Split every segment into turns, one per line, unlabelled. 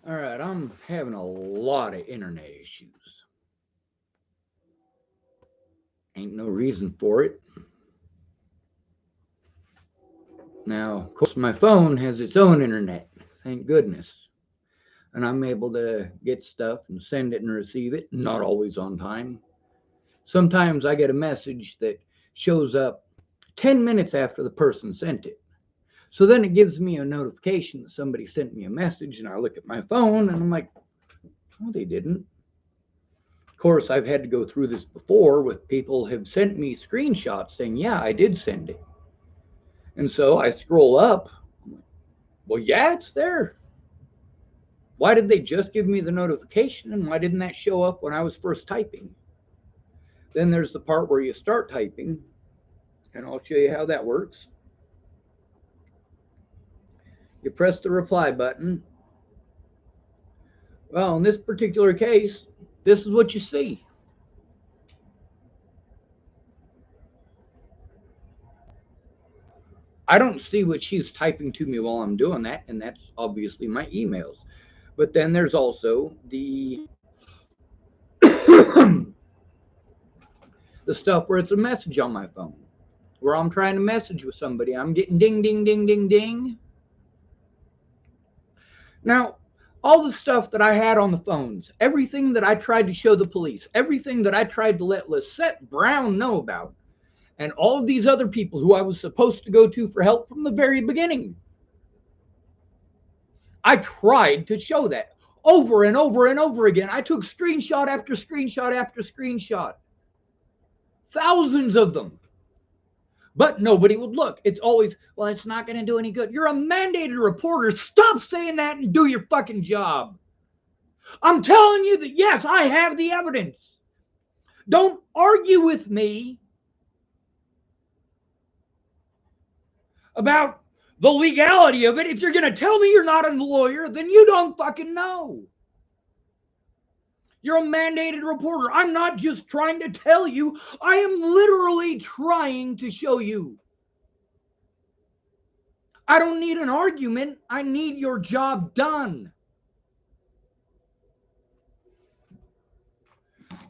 All right, I'm having a lot of internet issues. Ain't no reason for it. Now, of course, my phone has its own internet. Thank goodness. And I'm able to get stuff and send it and receive it, not always on time. Sometimes I get a message that shows up 10 minutes after the person sent it. So then it gives me a notification that somebody sent me a message, and I look at my phone and I'm like, oh, they didn't. Of course, I've had to go through this before with people have sent me screenshots saying, yeah, I did send it. And so I scroll up. I'm like, well, yeah, it's there. Why did they just give me the notification and why didn't that show up when I was first typing? Then there's the part where you start typing, and I'll show you how that works. You press the reply button. Well, in this particular case, this is what you see. I don't see what she's typing to me while I'm doing that, and that's obviously my emails. But then there's also the stuff where it's a message on my phone, where I'm trying to message with somebody. I'm getting ding, ding, ding, ding, ding. Now, all the stuff that I had on the phones, everything that I tried to show the police, everything that I tried to let Lisette Brown know about, and all of these other people who I was supposed to go to for help from the very beginning, I tried to show that over and over and over again. I took screenshot after screenshot after screenshot, thousands of them. But nobody would look. It's always, well, it's not going to do any good. You're a mandated reporter. Stop saying that and do your fucking job. I'm telling you that, yes, I have the evidence. Don't argue with me about the legality of it. If you're going to tell me you're not a lawyer, then you don't fucking know. You're a mandated reporter. I'm not just trying to tell you, I am literally trying to show you. I don't need an argument. I need your job done.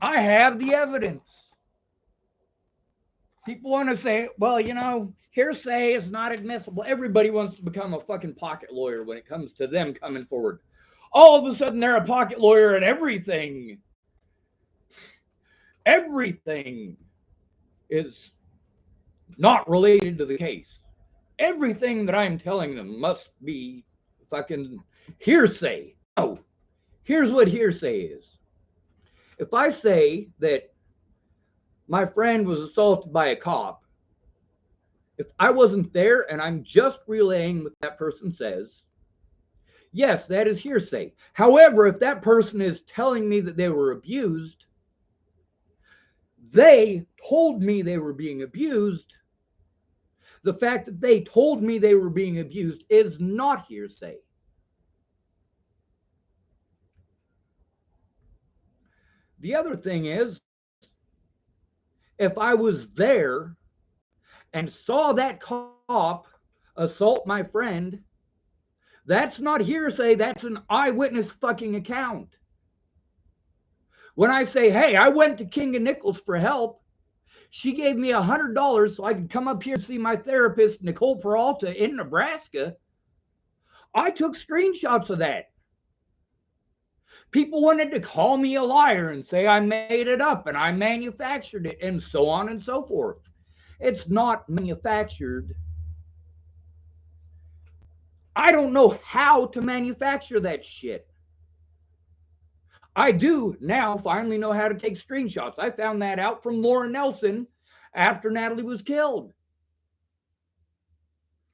I have the evidence. People want to say, well, hearsay is not admissible. Everybody wants to become a fucking pocket lawyer when it comes to them coming forward. All of a sudden, they're a pocket lawyer and everything. Everything is not related to the case. Everything that I'm telling them must be fucking hearsay. No, here's what hearsay is. If I say that my friend was assaulted by a cop, if I wasn't there and I'm just relaying what that person says, yes, that is hearsay. However, if that person is telling me that they were abused, they told me they were being abused, the fact that they told me they were being abused is not hearsay. The other thing is, if I was there and saw that cop assault my friend, that's not hearsay, that's an eyewitness fucking account. When I say, hey, I went to King of Nichols for help, she gave me $100 so I could come up here and see my therapist, Nicole Peralta, in Nebraska, I took screenshots of that. People wanted to call me a liar and say I made it up and I manufactured it and so on and so forth. It's not manufactured. I don't know how to manufacture that shit. I do now finally know how to take screenshots. I found that out from Laura Nelson after Natalie was killed.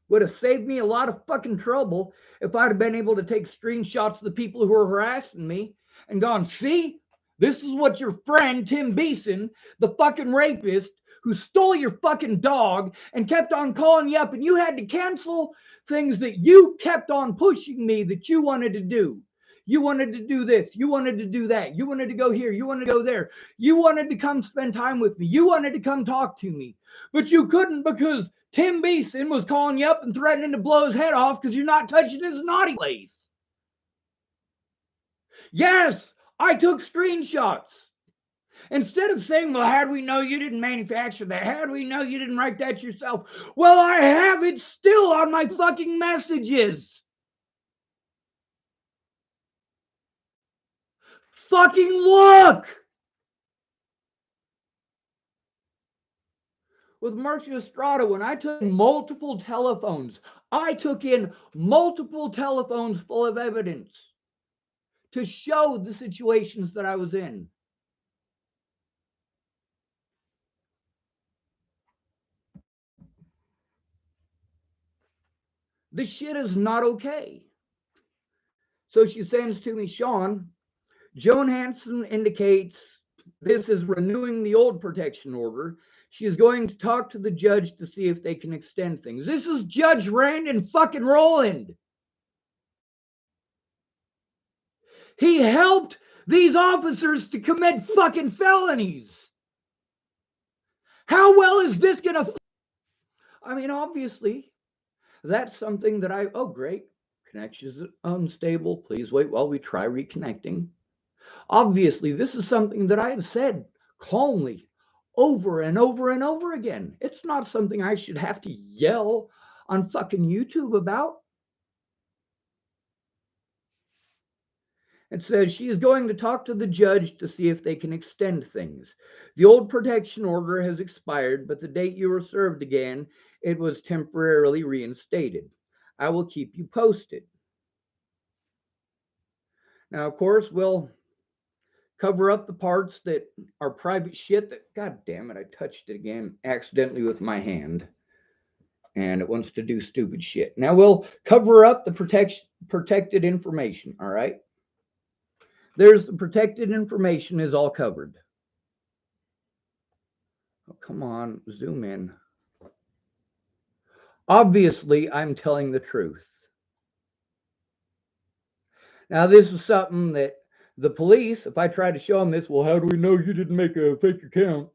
Would have saved me a lot of fucking trouble if I'd have been able to take screenshots of the people who were harassing me and gone, see, this is what your friend Tim Beeson, the fucking rapist who stole your fucking dog and kept on calling you up, and you had to cancel things that you kept on pushing me that you wanted to do. You wanted to do this. You wanted to do that. You wanted to go here. You wanted to go there. You wanted to come spend time with me. You wanted to come talk to me. But you couldn't because Tim Beeson was calling you up and threatening to blow his head off because you're not touching his naughty place. Yes, I took screenshots. Instead of saying, well, how do we know you didn't manufacture that? How do we know you didn't write that yourself? Well, I have it still on my fucking messages. Fucking look! With Marcia Estrada, when I took multiple telephones, I took in multiple telephones full of evidence to show the situations that I was in. This shit is not okay. So she sends to me, Sean, Joan Hanson indicates this is renewing the old protection order. She is going to talk to the judge to see if they can extend things. This is Judge Randon fucking Roland. He helped these officers to commit fucking felonies. How well is this gonna? I mean, obviously, that's something that oh, great. Connection is unstable. Please wait while we try reconnecting. Obviously, this is something that I have said calmly over and over and over again. It's not something I should have to yell on fucking YouTube about. It says she is going to talk to the judge to see if they can extend things. The old protection order has expired, but the date you were served again, it was temporarily reinstated. I will keep you posted. Now, of course, we'll cover up the parts that are private shit that, god damn it, I touched it again accidentally with my hand. And it wants to do stupid shit. Now we'll cover up the protected information, all right? There's the protected information is all covered. Oh, come on, zoom in. Obviously, I'm telling the truth. Now, this is something that the police, if I try to show them this, well, how do we know you didn't make a fake account?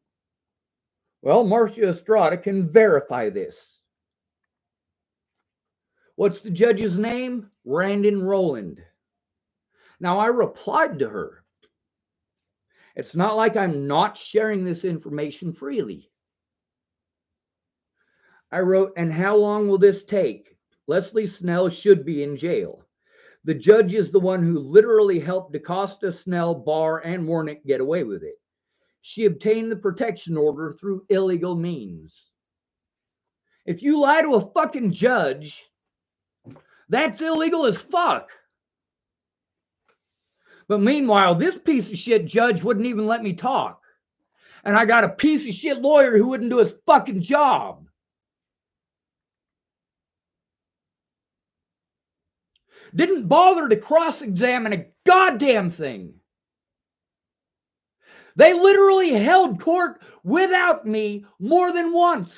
Well, Marcia Estrada can verify this. What's the judge's name? Randon Roland. Now, I replied to her. It's not like I'm not sharing this information freely. I wrote, and how long will this take? Leslie Snell should be in jail. The judge is the one who literally helped DaCosta, Snell, Barr, and Warnick get away with it. She obtained the protection order through illegal means. If you lie to a fucking judge, that's illegal as fuck. But meanwhile, this piece of shit judge wouldn't even let me talk. And I got a piece of shit lawyer who wouldn't do his fucking job. Didn't bother to cross-examine a goddamn thing. They literally held court without me more than once.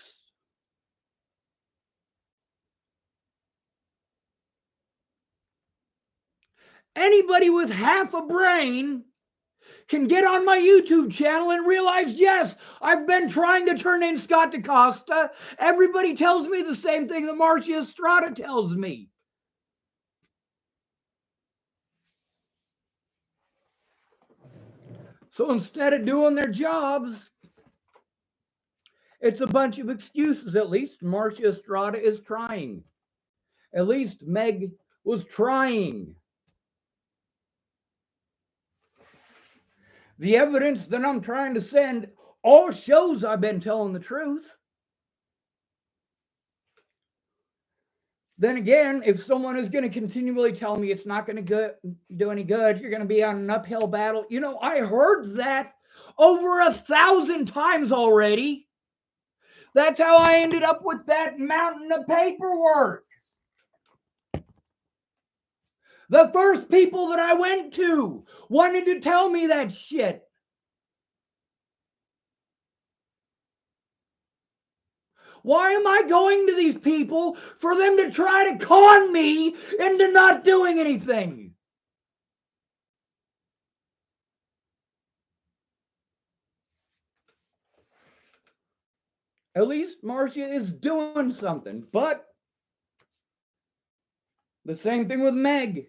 Anybody with half a brain can get on my YouTube channel and realize, yes, I've been trying to turn in Scott DaCosta. Everybody tells me the same thing that Marcia Estrada tells me. So instead of doing their jobs, it's a bunch of excuses. At least Marcia Estrada is trying. At least Meg was trying. The evidence that I'm trying to send all shows I've been telling the truth. Then again, if someone is going to continually tell me it's not going to do any good, you're going to be on an uphill battle. You know, I heard that over 1,000 times already. That's how I ended up with that mountain of paperwork. The first people that I went to wanted to tell me that shit. Why am I going to these people for them to try to con me into not doing anything? At least Marcia is doing something, but the same thing with Meg.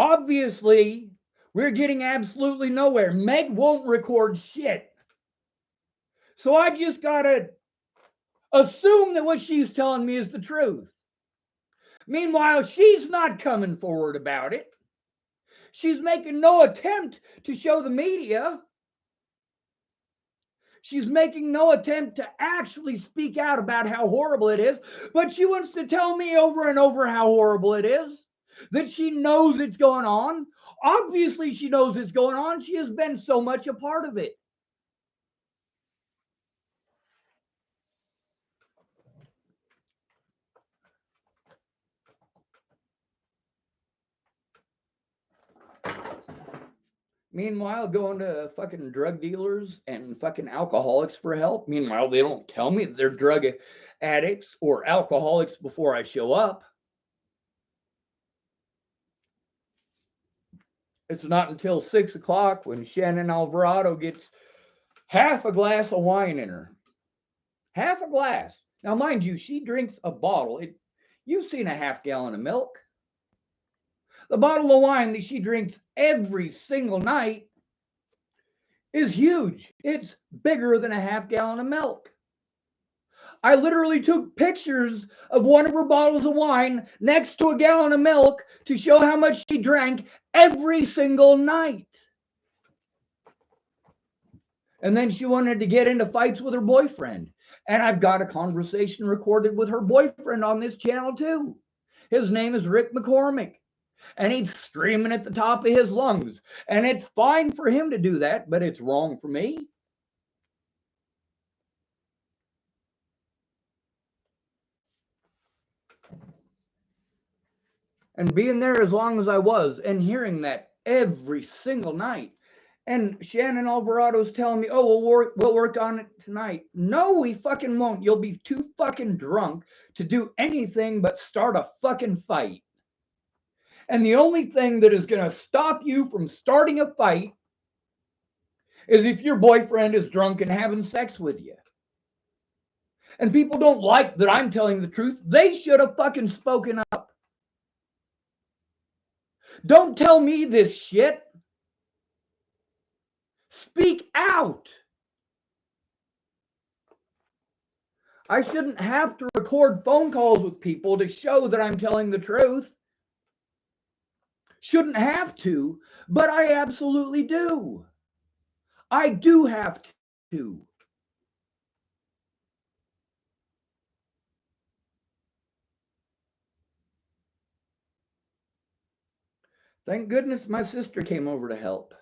Obviously, we're getting absolutely nowhere. Meg won't record shit. So I just gotta assume that what she's telling me is the truth. Meanwhile, she's not coming forward about it. She's making no attempt to show the media. She's making no attempt to actually speak out about how horrible it is, but she wants to tell me over and over how horrible it is, that she knows it's going on. Obviously, she knows it's going on. She has been so much a part of it. Meanwhile, going to fucking drug dealers and fucking alcoholics for help. Meanwhile, they don't tell me they're drug addicts or alcoholics before I show up. It's not until 6 o'clock when Shannon Alvarado gets half a glass of wine in her. Half a glass. Now, mind you, she drinks a bottle. You've seen a half gallon of milk. The bottle of wine that she drinks every single night is huge. It's bigger than a half gallon of milk. I literally took pictures of one of her bottles of wine next to a gallon of milk to show how much she drank every single night. And then she wanted to get into fights with her boyfriend. And I've got a conversation recorded with her boyfriend on this channel too. His name is Rick McCormick. And he's screaming at the top of his lungs. And it's fine for him to do that, but it's wrong for me. And being there as long as I was and hearing that every single night. And Shannon Alvarado's telling me, oh, we'll work on it tonight. No, we fucking won't. You'll be too fucking drunk to do anything but start a fucking fight. And the only thing that is going to stop you from starting a fight is if your boyfriend is drunk and having sex with you. And people don't like that I'm telling the truth. They should have fucking spoken up. Don't tell me this shit. Speak out. I shouldn't have to record phone calls with people to show that I'm telling the truth. Shouldn't have to, but I absolutely do. I do have to. Thank goodness my sister came over to help.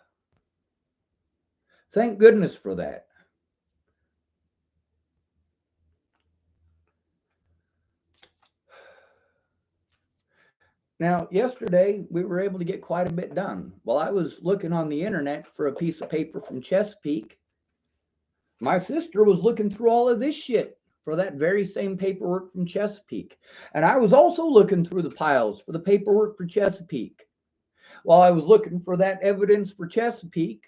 Thank goodness for that. Now, yesterday, we were able to get quite a bit done. While I was looking on the internet for a piece of paper from Chesapeake, my sister was looking through all of this shit for that very same paperwork from Chesapeake. And I was also looking through the piles for the paperwork for Chesapeake. While I was looking for that evidence for Chesapeake,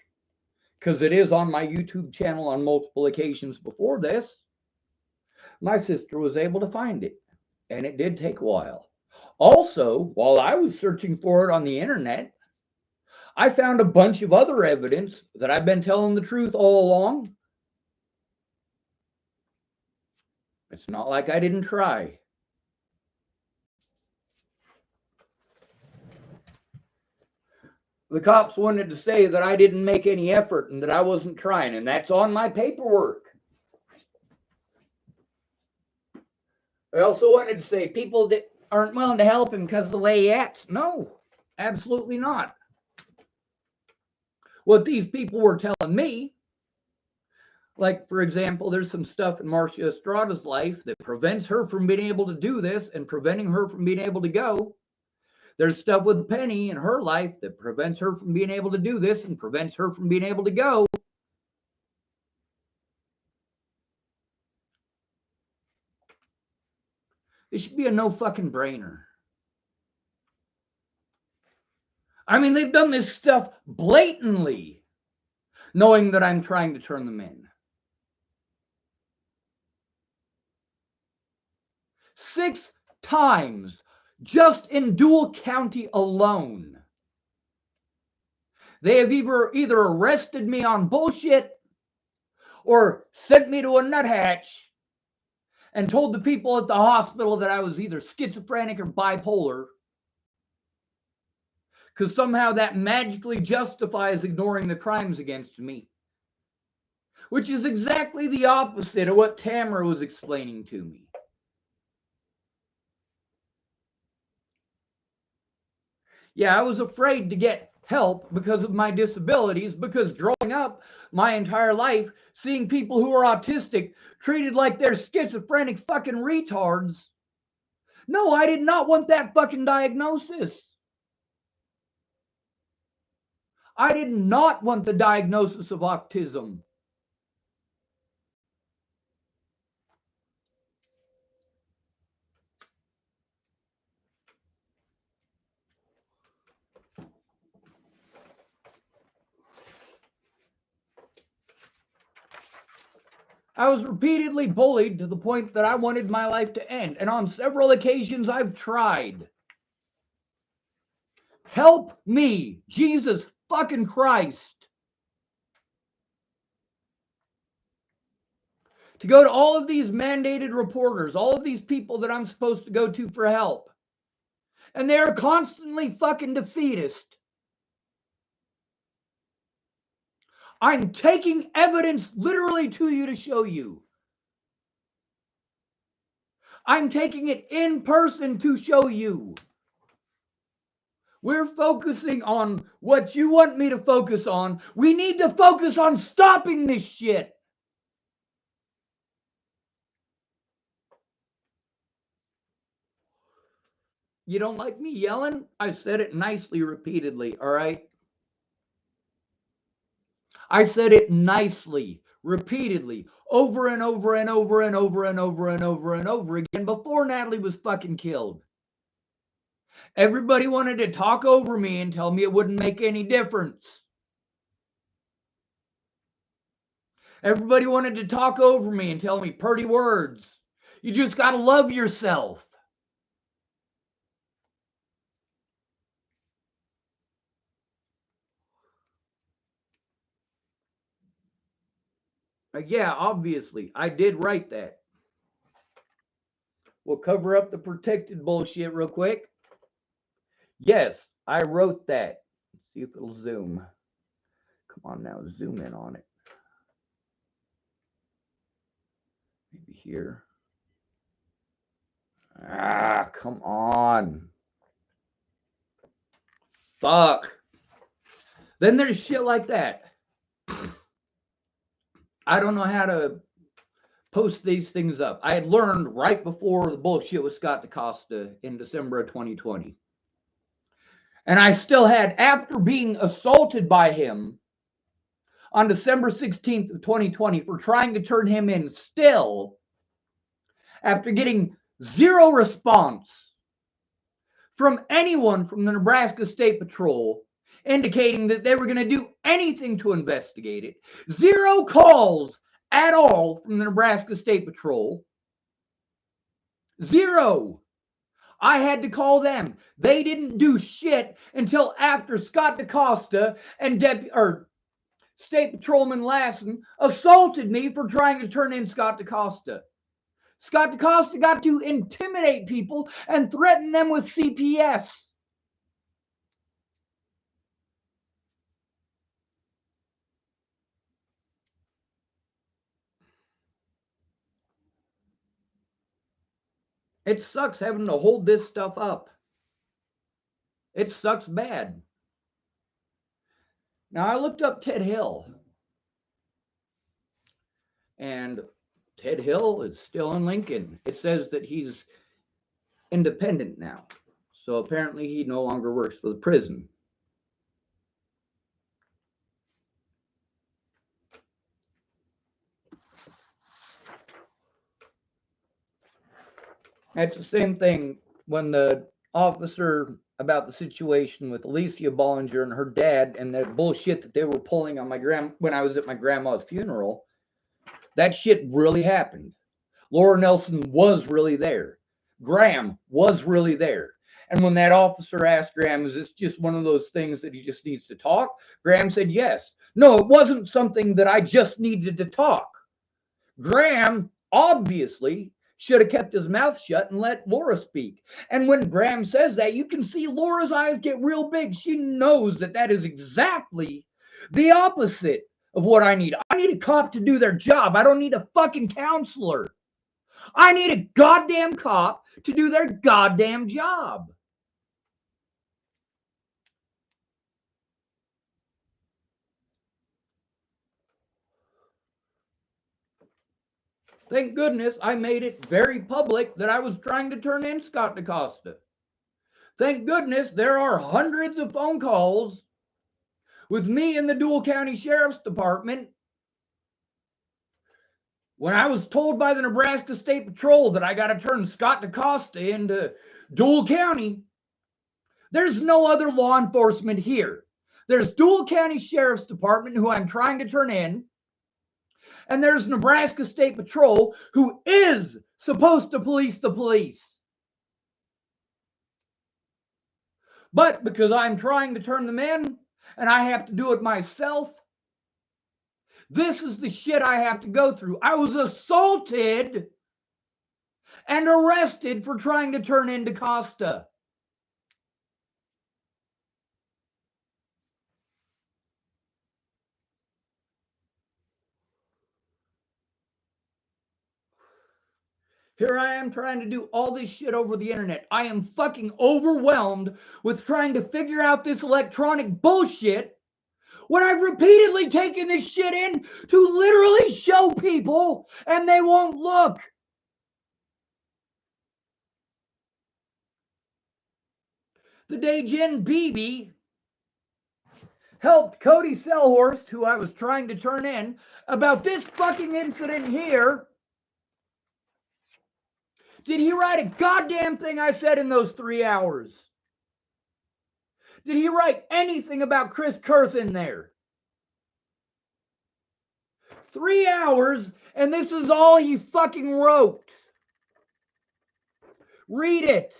because it is on my YouTube channel on multiple occasions before this, my sister was able to find it. And it did take a while. Also, while I was searching for it on the internet, I found a bunch of other evidence that I've been telling the truth all along. It's not like I didn't try. The cops wanted to say that I didn't make any effort and that I wasn't trying, and that's on my paperwork. They also wanted to say people that aren't willing to help him because of the way he acts. No, absolutely not. What these people were telling me, like, for example, there's some stuff in Marcia Estrada's life that prevents her from being able to do this and preventing her from being able to go. There's stuff with Penny in her life that prevents her from being able to do this and prevents her from being able to go. It should be a no fucking brainer. I mean, they've done this stuff blatantly, knowing that I'm trying to turn them in. 6 times just in Dual County alone. They have either arrested me on bullshit or sent me to a nuthatch and told the people at the hospital that I was either schizophrenic or bipolar, because somehow that magically justifies ignoring the crimes against me, which is exactly the opposite of what Tamara was explaining to me. Yeah, I was afraid to get help because of my disabilities, because growing up my entire life, seeing people who are autistic treated like they're schizophrenic fucking retards. No, I did not want that fucking diagnosis. I did not want the diagnosis of autism. I was repeatedly bullied to the point that I wanted my life to end. And on several occasions, I've tried. Help me, Jesus fucking Christ. To go to all of these mandated reporters, all of these people that I'm supposed to go to for help. And they are constantly fucking defeatist. I'm taking evidence literally to you to show you. I'm taking it in person to show you. We're focusing on what you want me to focus on. We need to focus on stopping this shit. You don't like me yelling? I said it nicely repeatedly, all right? I said it nicely, repeatedly, over and over and over and over and over and over and over again before Natalie was fucking killed. Everybody wanted to talk over me and tell me it wouldn't make any difference. Everybody wanted to talk over me and tell me pretty words. You just got to love yourself. Yeah, obviously, I did write that. We'll cover up the protected bullshit real quick. Yes, I wrote that. Let's see if it'll zoom. Come on now, zoom in on it. Maybe here. Ah, come on. Fuck. Then there's shit like that. I don't know how to post these things up. I had learned right before the bullshit with Scott DaCosta in December of 2020. And I still had, after being assaulted by him on December 16th of 2020 for trying to turn him in, still, after getting zero response from anyone from the Nebraska State Patrol indicating that they were going to do anything to investigate it, zero calls at all from the Nebraska State Patrol, zero. I had to call them. They didn't do shit until after Scott DaCosta and State Patrolman Lassen assaulted me for trying to turn in Scott DaCosta. Scott DaCosta got to intimidate people and threaten them with CPS. It sucks having to hold this stuff up. It sucks bad. Now, I looked up Ted Hill. And Ted Hill is still in Lincoln. It says that he's independent now. So apparently he no longer works for the prison. That's the same thing when the officer about the situation with Alicia Bollinger and her dad and the bullshit that they were pulling on when I was at my grandma's funeral. That shit really happened. Laura Nelson was really there. Graham was really there. And when that officer asked Graham, is this just one of those things that he just needs to talk? Graham said yes. No, it wasn't something that I just needed to talk. Graham obviously should have kept his mouth shut and let Laura speak. And when Graham says that, you can see Laura's eyes get real big. She knows that that is exactly the opposite of what I need. I need a cop to do their job. I don't need a fucking counselor. I need a goddamn cop to do their goddamn job. Thank goodness I made it very public that I was trying to turn in Scott DaCosta. Thank goodness there are hundreds of phone calls with me in the Dual County Sheriff's Department when I was told by the Nebraska State Patrol that I got to turn Scott DaCosta into Dual County. There's no other law enforcement here. There's Dual County Sheriff's Department, who I'm trying to turn in, and there's Nebraska State Patrol, who is supposed to police the police. But because I'm trying to turn them in and I have to do it myself, this is the shit I have to go through. I was assaulted and arrested for trying to turn in DaCosta. Here I am trying to do all this shit over the internet. I am fucking overwhelmed with trying to figure out this electronic bullshit when I've repeatedly taken this shit in to literally show people and they won't look. The day Jen Beebe helped Cody Selhorst, who I was trying to turn in, about this fucking incident here, did he write a goddamn thing I said in those 3 hours? Did he write anything about Chris Kurth in there? 3 hours, and this is all he fucking wrote. Read it.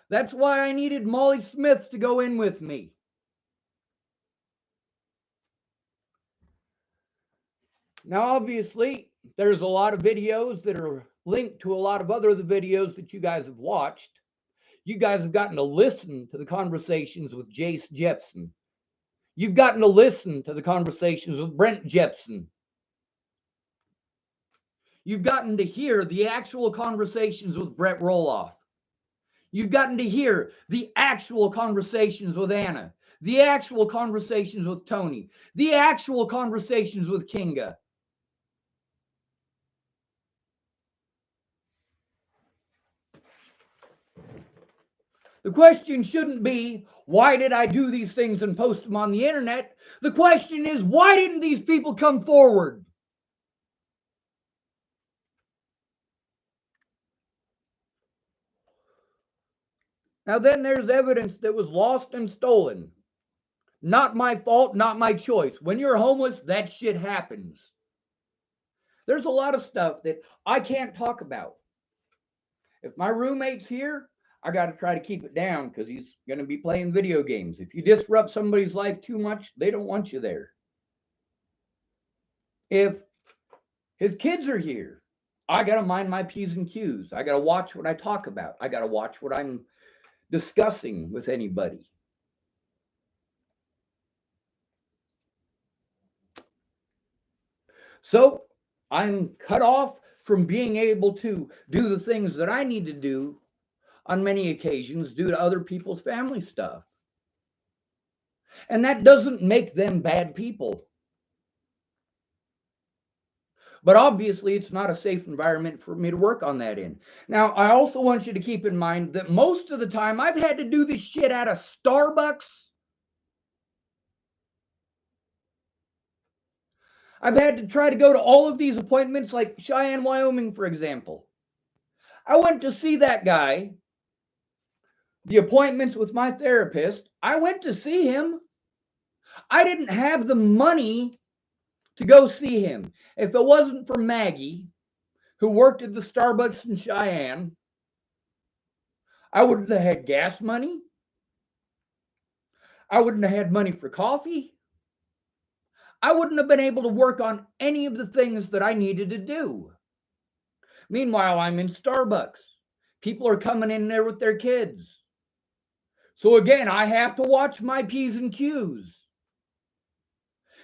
That's why I needed Molly Smith to go in with me. Now, obviously, there's a lot of videos that are linked to a lot of other videos that you guys have watched. You guys have gotten to listen to the conversations with Jace Jepson. You've gotten to listen to the conversations with Brent Jepson. You've gotten to hear the actual conversations with Brett Roloff. You've gotten to hear the actual conversations with Anna, the actual conversations with Tony, the actual conversations with Kinga. The question shouldn't be, why did I do these things and post them on the internet? The question is, why didn't these people come forward? Now then there's evidence that was lost and stolen. Not my fault, not my choice. When you're homeless, that shit happens. There's a lot of stuff that I can't talk about. If my roommate's here, I got to try to keep it down because he's going to be playing video games. If you disrupt somebody's life too much, they don't want you there. If his kids are here, I got to mind my P's and Q's. I got to watch what I talk about. I got to watch what I'm discussing with anybody. So I'm cut off from being able to do the things that I need to do on many occasions due to other people's family stuff. And that doesn't make them bad people. But obviously, it's not a safe environment for me to work on that in. Now, I also want you to keep in mind that most of the time I've had to do this shit out of Starbucks. I've had to try to go to all of these appointments, like Cheyenne, Wyoming, for example. I went to see that guy, the appointments with my therapist. I went to see him. I didn't have the money to go see him. If it wasn't for Maggie, who worked at the Starbucks in Cheyenne, I wouldn't have had gas money. I wouldn't have had money for coffee. I wouldn't have been able to work on any of the things that I needed to do. Meanwhile, I'm in Starbucks. People are coming in there with their kids. So again, I have to watch my P's and Q's.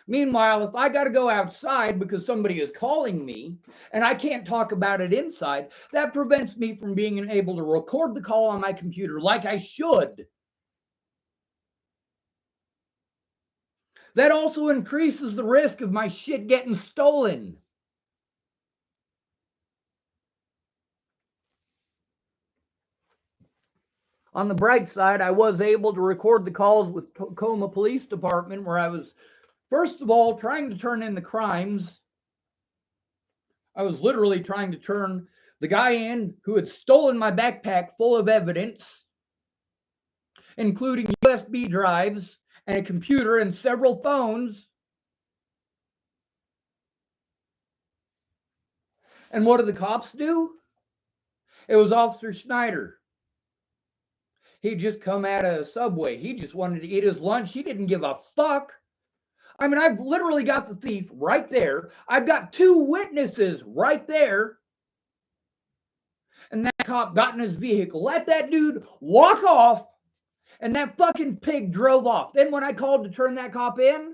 Meanwhile, if I got to go outside because somebody is calling me and I can't talk about it inside, that prevents me from being able to record the call on my computer like I should. That also increases the risk of my shit getting stolen. On the bright side, I was able to record the calls with Tacoma Police Department where I was, first of all, trying to turn in the crimes. I was literally trying to turn the guy in who had stolen my backpack full of evidence, including USB drives and a computer and several phones. And what did the cops do? It was Officer Schneider. He'd just come out of Subway. He just wanted to eat his lunch. He didn't give a fuck. I mean, I've literally got the thief right there. I've got two witnesses right there. And that cop got in his vehicle, let that dude walk off, and that fucking pig drove off. Then when I called to turn that cop in,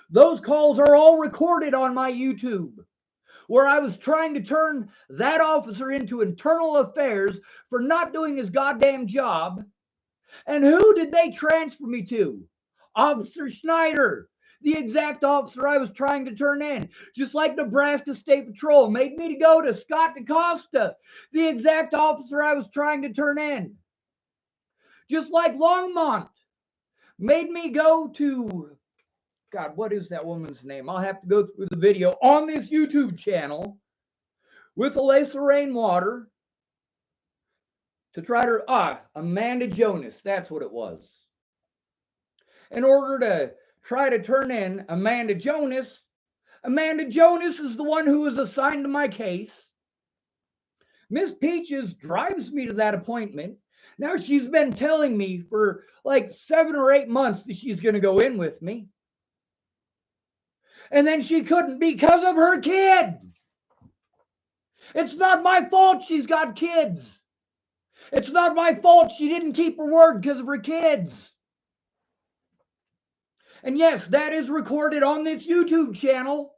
those calls are all recorded on my YouTube, where I was trying to turn that officer into internal affairs for not doing his goddamn job. And who did they transfer me to? Officer Schneider, the exact officer I was trying to turn in. Just like Nebraska State Patrol made me to go to Scott DaCosta, the exact officer I was trying to turn in. Just like Longmont made me go to, God, what is that woman's name? I'll have to go through the video on this YouTube channel with Alyssa Rainwater to try to, Amanda Jonas, that's what it was. In order to try to turn in Amanda Jonas is the one who was assigned to my case. Miss Peaches drives me to that appointment. Now she's been telling me for like 7 or 8 months that she's going to go in with me. And then she couldn't because of her kid. It's not my fault she's got kids. It's not my fault she didn't keep her word because of her kids. And yes, that is recorded on this YouTube channel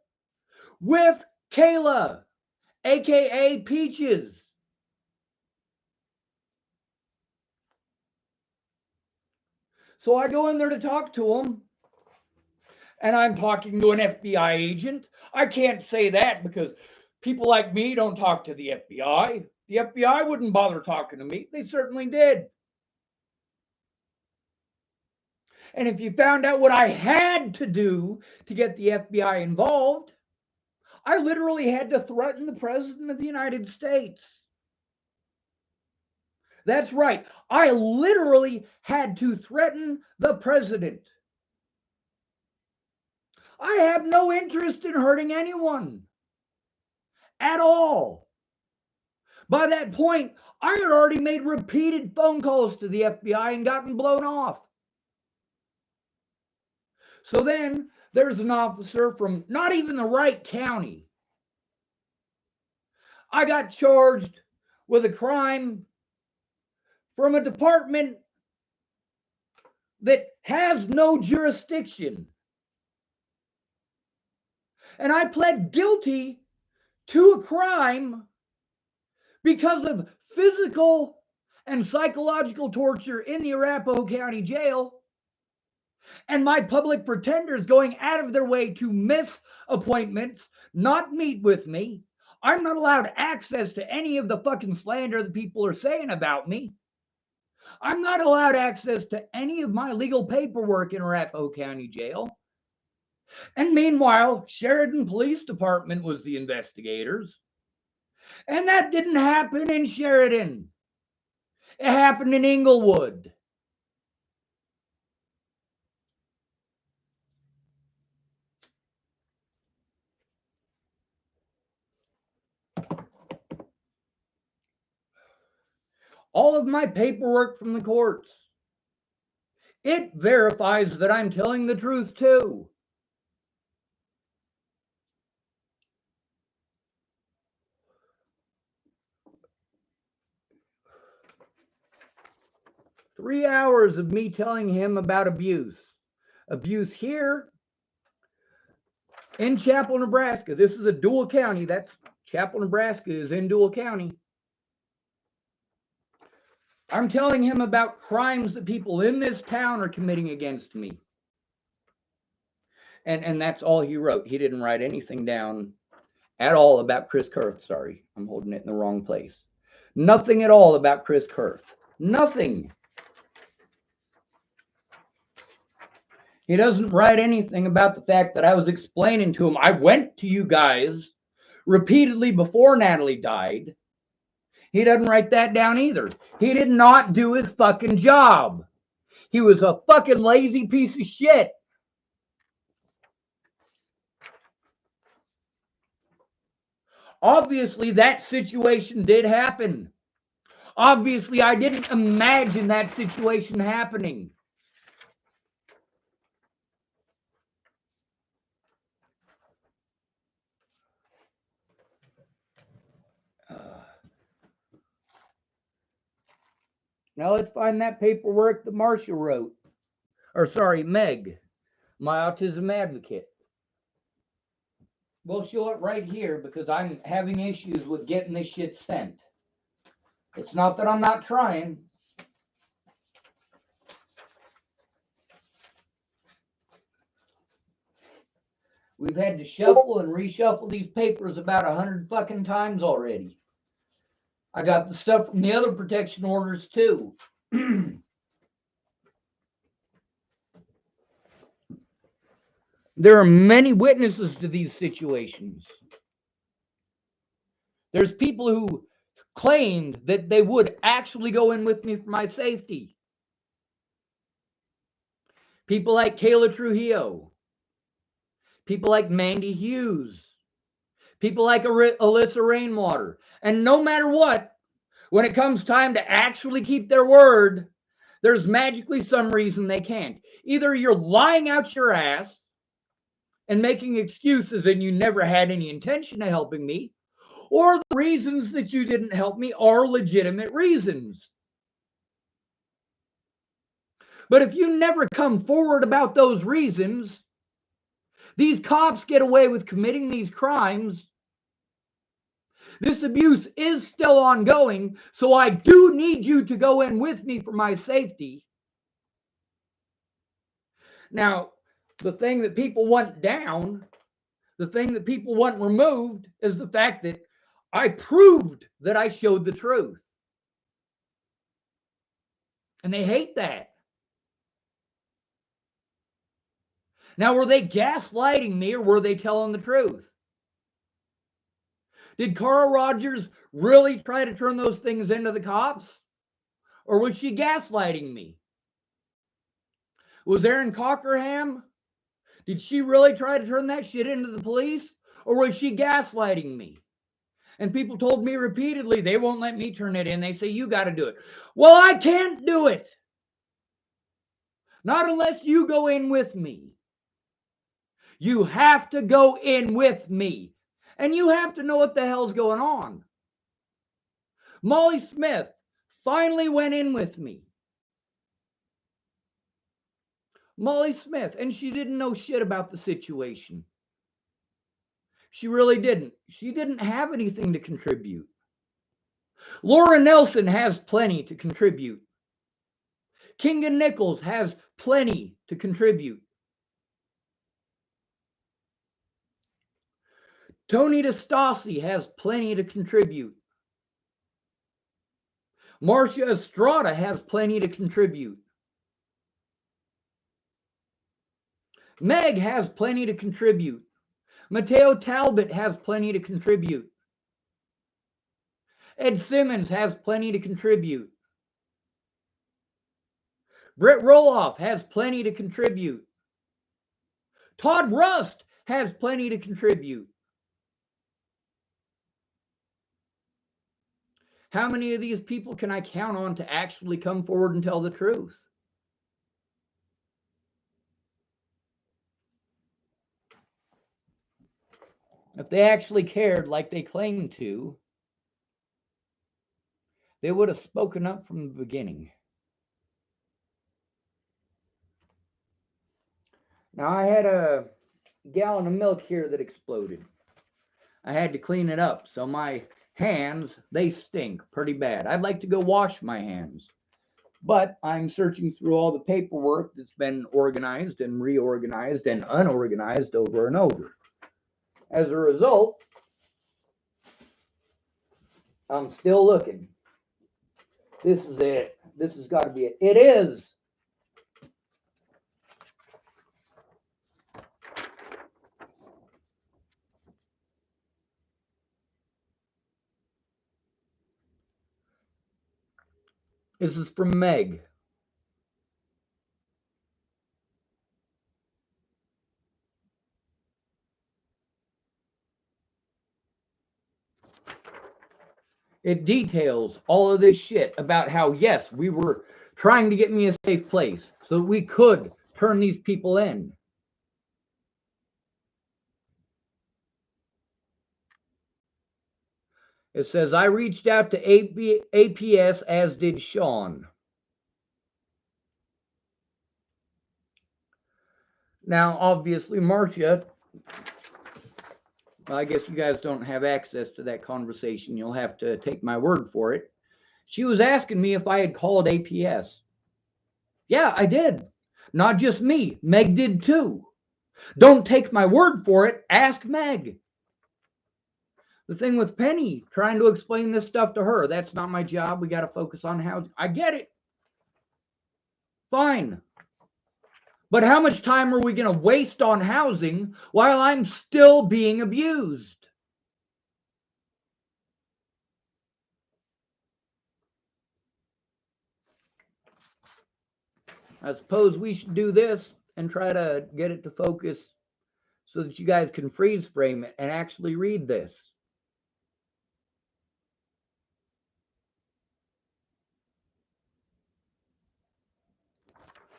with Kayla, aka Peaches. So I go in there to talk to him, and I'm talking to an FBI agent. I can't say that because people like me don't talk to the FBI. The FBI wouldn't bother talking to me. They certainly did. And if you found out what I had to do to get the FBI involved, I literally had to threaten the President of the United States. That's right. I literally had to threaten the President. I have no interest in hurting anyone at all. By that point, I had already made repeated phone calls to the FBI and gotten blown off. So then there's an officer from not even the right county. I got charged with a crime from a department that has no jurisdiction. And I pled guilty to a crime because of physical and psychological torture in the Arapahoe County Jail, and my public pretenders going out of their way to miss appointments, not meet with me. I'm not allowed access to any of the fucking slander that people are saying about me. I'm not allowed access to any of my legal paperwork in Arapahoe County Jail. And meanwhile, Sheridan Police Department was the investigators. And that didn't happen in Sheridan. It happened in Inglewood. all of my paperwork from the courts. It verifies that I'm telling the truth too. Three hours of me telling him about abuse. Abuse here in Chapel, Nebraska. This is a Dual County. That's Chapel, Nebraska is in Dual County. I'm telling him about crimes that people in this town are committing against me. And that's all he wrote. He didn't write anything down at all about Chris Kurth. Sorry, I'm holding it in the wrong place. Nothing at all about Chris Kurth. Nothing. He doesn't write anything about the fact that I was explaining to him. I went to you guys repeatedly before Natalie died. He doesn't write that down either. He did not do his fucking job. He was a fucking lazy piece of shit. Obviously, that situation did happen. Obviously, I didn't imagine that situation happening. Now let's find that paperwork that Marcia wrote. Or sorry, Meg, my autism advocate. We'll show it right here because I'm having issues with getting this shit sent. It's not that I'm not trying. We've had to shuffle and reshuffle these papers about 100 fucking times already. I got the stuff from the other protection orders too. There are many witnesses to these situations. There's people who claimed that they would actually go in with me for my safety. People like Kayla Trujillo. People like Mandy Hughes. People like Alyssa Rainwater. And no matter what, when it comes time to actually keep their word, there's magically some reason they can't. Either you're lying out your ass and making excuses and you never had any intention of helping me, or the reasons that you didn't help me are legitimate reasons. But if you never come forward about those reasons, these cops get away with committing these crimes. This abuse is still ongoing, so I do need you to go in with me for my safety. Now, the thing that people want down, the thing that people want removed, is the fact that I proved that I showed the truth. And they hate that. Now, were they gaslighting me or were they telling the truth? Did Carl Rogers really try to turn those things into the cops? Or was she gaslighting me? Was Erin Cockerham? Did she really try to turn that shit into the police? Or was she gaslighting me? And people told me repeatedly, they won't let me turn it in. They say, you got to do it. Well, I can't do it. Not unless you go in with me. You have to go in with me. And you have to know what the hell's going on. Molly Smith finally went in with me. Molly Smith, and she didn't know shit about the situation. She really didn't. She didn't have anything to contribute. Laura Nelson has plenty to contribute. Kinga Nichols has plenty to contribute. Tony DeStassi has plenty to contribute. Marcia Estrada has plenty to contribute. Meg has plenty to contribute. Mateo Talbot has plenty to contribute. Ed Simmons has plenty to contribute. Britt Roloff has plenty to contribute. Todd Rust has plenty to contribute. How many of these people can I count on to actually come forward and tell the truth? If they actually cared like they claim to, they would have spoken up from the beginning. Now, I had a gallon of milk here that exploded. I had to clean it up, so my hands, they stink pretty bad. I'd like to go wash my hands, but I'm searching through all the paperwork that's been organized and reorganized and unorganized over and over. As a result, I'm still looking. This is it. This has got to be it. It is. This is from Meg. It details all of this shit about how, yes, we were trying to get me a safe place so we could turn these people in. It says, I reached out to APS, as did Sean. Now, obviously, Marcia, I guess you guys don't have access to that conversation. You'll have to take my word for it. She was asking me if I had called APS. Yeah, I did. Not just me. Meg did too. Don't take my word for it. Ask Meg. The thing with Penny, trying to explain this stuff to her, that's not my job. We got to focus on housing. I get it. Fine. But how much time are we going to waste on housing while I'm still being abused? I suppose we should do this and try to get it to focus so that you guys can freeze frame it and actually read this.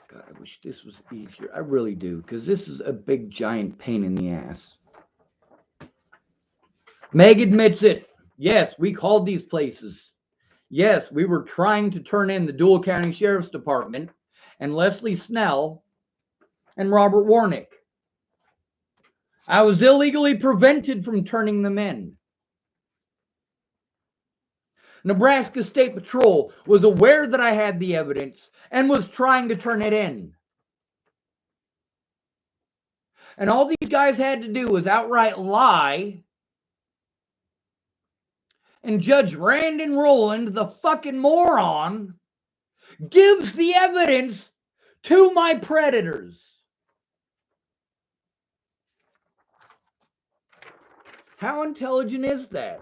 God, I wish this was easier. I really do, because this is a big, giant pain in the ass. Meg admits it. Yes, we called these places. Yes, we were trying to turn in the Dual County Sheriff's Department and Leslie Snell and Robert Warnick. I was illegally prevented from turning them in. Nebraska State Patrol was aware that I had the evidence and was trying to turn it in. And all these guys had to do was outright lie. And Judge Randon Rowland, the fucking moron, gives the evidence to my predators. How intelligent is that?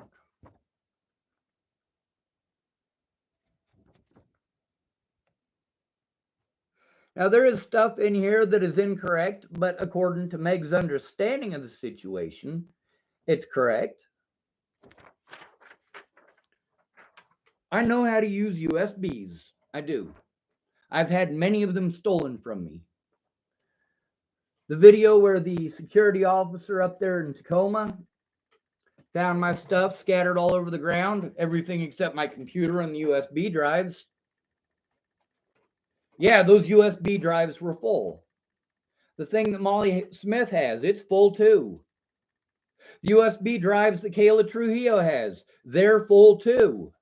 Now, there is stuff in here that is incorrect, but according to Meg's understanding of the situation, it's correct. I know how to use USBs. I do. I've had many of them stolen from me. The video where the security officer up there in Tacoma found my stuff scattered all over the ground, everything except my computer and the USB drives. Yeah, those USB drives were full. The thing that Molly Smith has, it's full too. The USB drives that Kayla Trujillo has, they're full too.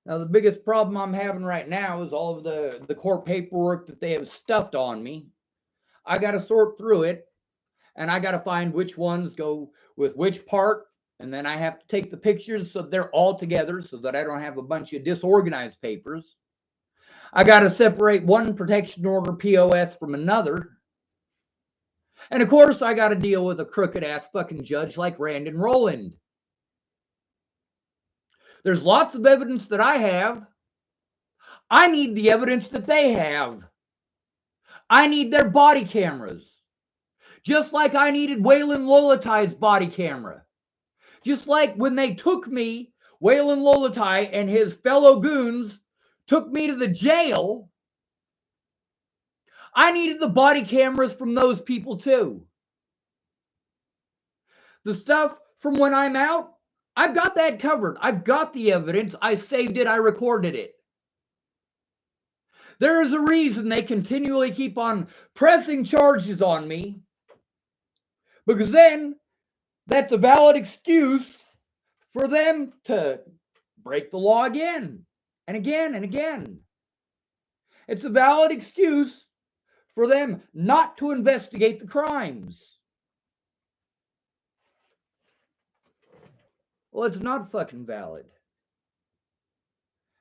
Now, the biggest problem I'm having right now is all of the court paperwork that they have stuffed on me. I got to sort through it, and I got to find which ones go with which part, and then I have to take the pictures so they're all together so that I don't have a bunch of disorganized papers. I got to separate one protection order POS from another. And of course, I got to deal with a crooked ass fucking judge like Randon Rowland. There's lots of evidence that I have. I need the evidence that they have. I need their body cameras. Just like I needed Waylon Lolitai's body camera. Just like when they took me, Waylon Lolitai and his fellow goons took me to the jail, I needed the body cameras from those people too. The stuff from when I'm out, I've got that covered. I've got the evidence. I saved it. I recorded it. There is a reason they continually keep on pressing charges on me, because then that's a valid excuse for them to break the law again and again and again. It's a valid excuse for them not to investigate the crimes. Well, it's not fucking valid.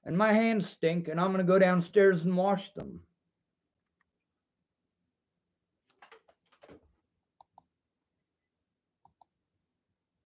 And my hands stink, and I'm going to go downstairs and wash them.